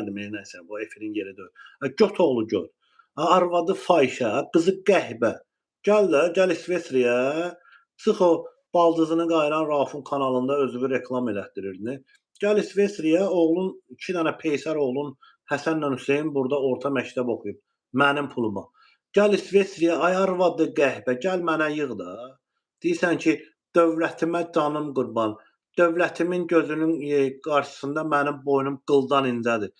Nəysə, bu efirin yeri deyil. Göt oğlu gör. Arvadı fahişə, qızı qəhbə. Gəl də, gəl İsveçrəyə, çıx o baldızını qayıran Raufun kanalında özünü reklam elətdirir. Gəl İsveçrəyə, oğlun 2 dənə peysər oğlun Həsənlə Hüseyn burada orta məktəb oxuyub. Mənim puluma. Gəl İsveçrəyə, ay arvadı qəhbə, gəl mənə yığ da. Deyirsən ki, dövlətimə canım qurban. Dövlətimin gözünün qarşısında mənim boynum qıldan incədir.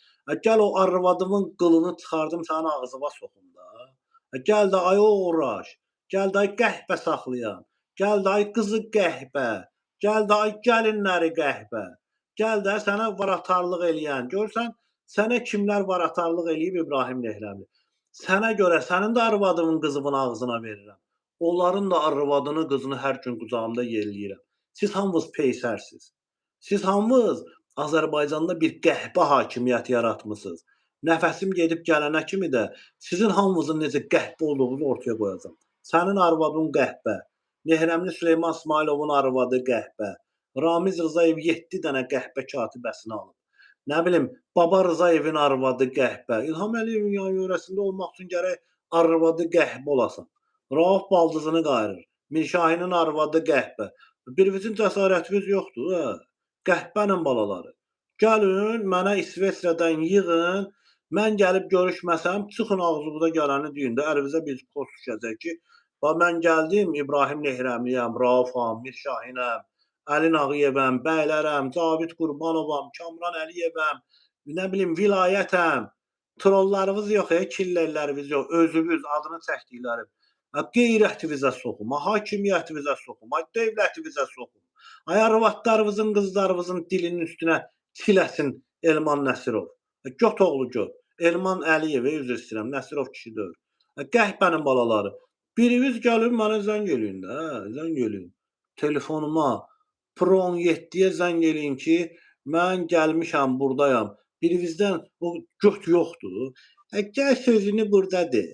Gəl o arvadımın qılını çıxardım sənin ağzına soxum da. Gəl də ay oğraş, gəl də ay qəhbə saxlayan, gəl də ay qızı qəhbə, gəl də ay gəlinləri qəhbə, gəl də sənə varatarlıq eləyən. Görsən, sənə kimlər varatarlıq eləyib İbrahim Nehrəmli. Sənə görə sənin də arvadının qızının ağzına verirəm. Onların da arvadını, qızını hər gün qucağımda yelləyirəm. Siz hamınız peysərsiz. Siz hamınız Azərbaycanda bir qəhbə hakimiyyəti yaratmısınız. Nəfəsim gedib gələnə kimi də sizin hamınızın necə qəhbə olduğunu ortaya qoyacağam. Sənin arvadın qəhbə, Nehrəmli Süleyman İsmayılovun arvadı qəhbə, Ramiz Rzayev 7 dənə qəhbə katibəsini alıb. Nə bilim, Baba Rzayevin arvadı qəhbə, İlham Əliyevin yan-yörəsində olmaq üçün gərək arvadı qəhbə olasan. Rauf baldızını qayırır. Mirşahinin arvadı qəhbə. Birinizin cəsarətiniz yoxdur, hə? Qəhbənin balaları. Gəlin, mənə İsveçrədən yığın, mən gəlib görüşməsəm, çıxın ağzınıza gələni deyin də, əlinizə bir post düşəcək ki, mən gəldim, İbrahim Nehrəmliyəm, Raufam, Mirşahinəm, Əli Nağıyevəm, bəylərəm, Cavid Qurbanovam, Kamran Əliyevəm, nə bilim, vilayətəm. Trollarınız yox, killerləriniz yox, özünüz adını çəkdiklərim. Qeyrətinizə soxum, hakimiyyətinizə soxum, dövlətinizə soxum. Ay arvadlarınızın, qızlarınızın dilinin üstünə siləsin Elman Nəsirov. Göt oğlu göt. Elman Əliyev, üzr istəyirəm, Nəsirov kişi deyil. Qəhbənin balaları. Biriniz gəlin mənə zəng eləyin də, zəng eləyin. Telefonuma Pro 17-yə zəng eləyin ki, mən gəlmişəm, buradayam. Birinizdən o göt yoxdur. Gəl sözünü burada de.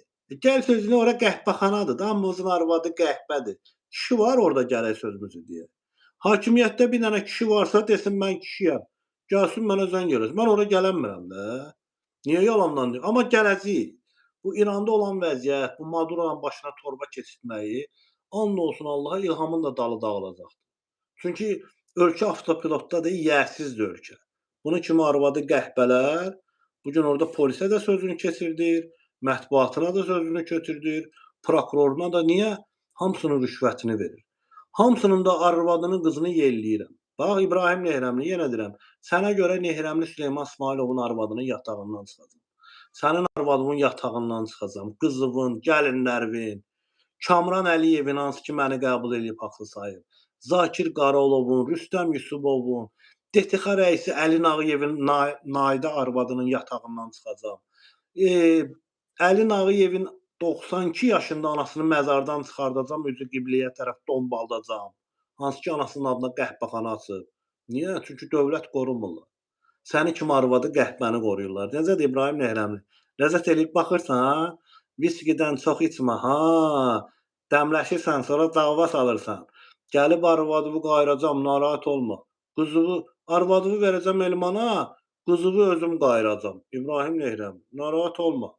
Gəl sözünü ora qəhbəxanadır da, hamımızın arvadı qəhbədir. Kişi var orada gələk sözümüzü deyə. Hakimiyyətdə bir dənə kişi varsa desin mən kişiyəm. Gəlsin mənə zəng eləsin. Mən ora gələnmirəm də. Niyə yalandan deyim? Amma gələcəyik. Bu İranda olan vəziyyət, bu Maduronun başına torba keçirtməyi, and olsun Allaha, İlhamın da dalı dağılacaqdır. Çünki ölkə avtopilotda deyil, yəsizdir ölkə. Bunun kimi arvadı qəhbələr bugün orada polisə də sözünü keçirdir, mətbuatına da sözünü götürdür, prokuroruna da niyə? Hamısının rüşvətini verir. Hamısının da arvadını, qızını yelləyirəm. Bax, İbrahim Nehrəmli, yenə deyirəm, sənə görə Nehrəmli Süleyman İsmayılovun arvadının yatağından çıxacam. Sənin arvadının yatağından çıxacam. Qızının, gəlinlərin, Kamran Əliyevin, hansı ki məni qəbul edib haqlı sayıb, Zakir Qaraolovun, Rüstəm Yusubovun, DTX rəisi Əli Nağıyevin Naidə arvadının yatağından çıxacam. Əli Nağıyevin 92 yaşında anasını məzardan çıxardacam, özü qibləyə tərəf dombaldacam. Hansı ki anasının adına qəhbəxana açıb. Niyə? Çünki dövlət qorumurlar. Səni kimi arvadı qəhbəni qoruyurlar. Necədir İbrahim Nehrəmli? Ləzzət eləyib baxırsan, viskidən çox içmə, dəmləşirsən, sonra dava salırsan. Gəlib arvadımı qayıracam, narahat olma. Qızımı, arvadımı verəcəm Elmana, qızımı özüm qayıracam. İbrahim Nehrəmli, narahat olma.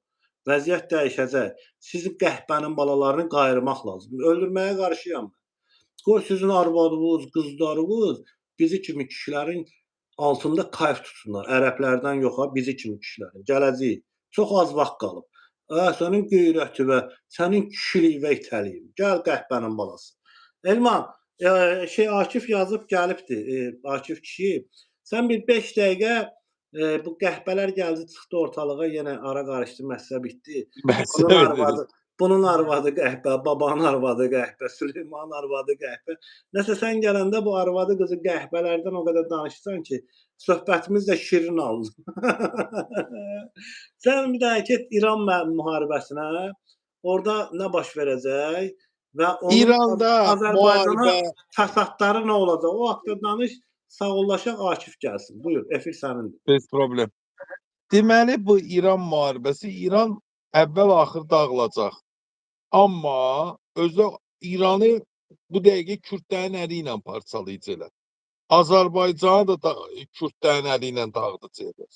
Vəziyyət dəyişəcək. Sizin qəhbənin balalarını qayırmaq lazım. Öldürməyə qarşıyam. Qoy sizin arvadınız, qızlarınız bizi kimi kişilərin altında kayf tutsunlar. Ərəblərdən yoxa, bizi kimi kişilərin. Gələcəyik. Çox az vaxt qalıb. Sənin qeyrəti və sənin kişiliyi və itəliyim. Gəl qəhbənin balası. Elman, Akif yazıb gəlibdir. Akif kişi. Sən bir 5 dəqiqə bu qəhbələr gəldi, çıxdı ortalığa, yenə ara qarışdı, məsələ bitdi. Bunun arvadı qəhbə, babanın arvadı qəhbə, Süleymanın arvadı qəhbə. Nəsə sən gələndə bu arvadı qızı qəhbələrdən o qədər danışsan ki, söhbətimiz də şirin aldı. Sən bir dənə get İran müharibəsinə, orada nə baş verəcək və onun Azərbaycana fəsadları nə olacaq? O haqda danış, sağollaşaq, Akif gəlsin. Buyur, efir sənindir. Heç problem. Deməli, bu İran müharibəsi, İran əvvəl-axır dağılacaq. Amma özü İranı bu dəqiqə Kürdlərin əli ilə parçalayıcılar. Azərbaycanı da Kürdlərin əli ilə dağıdıcılar.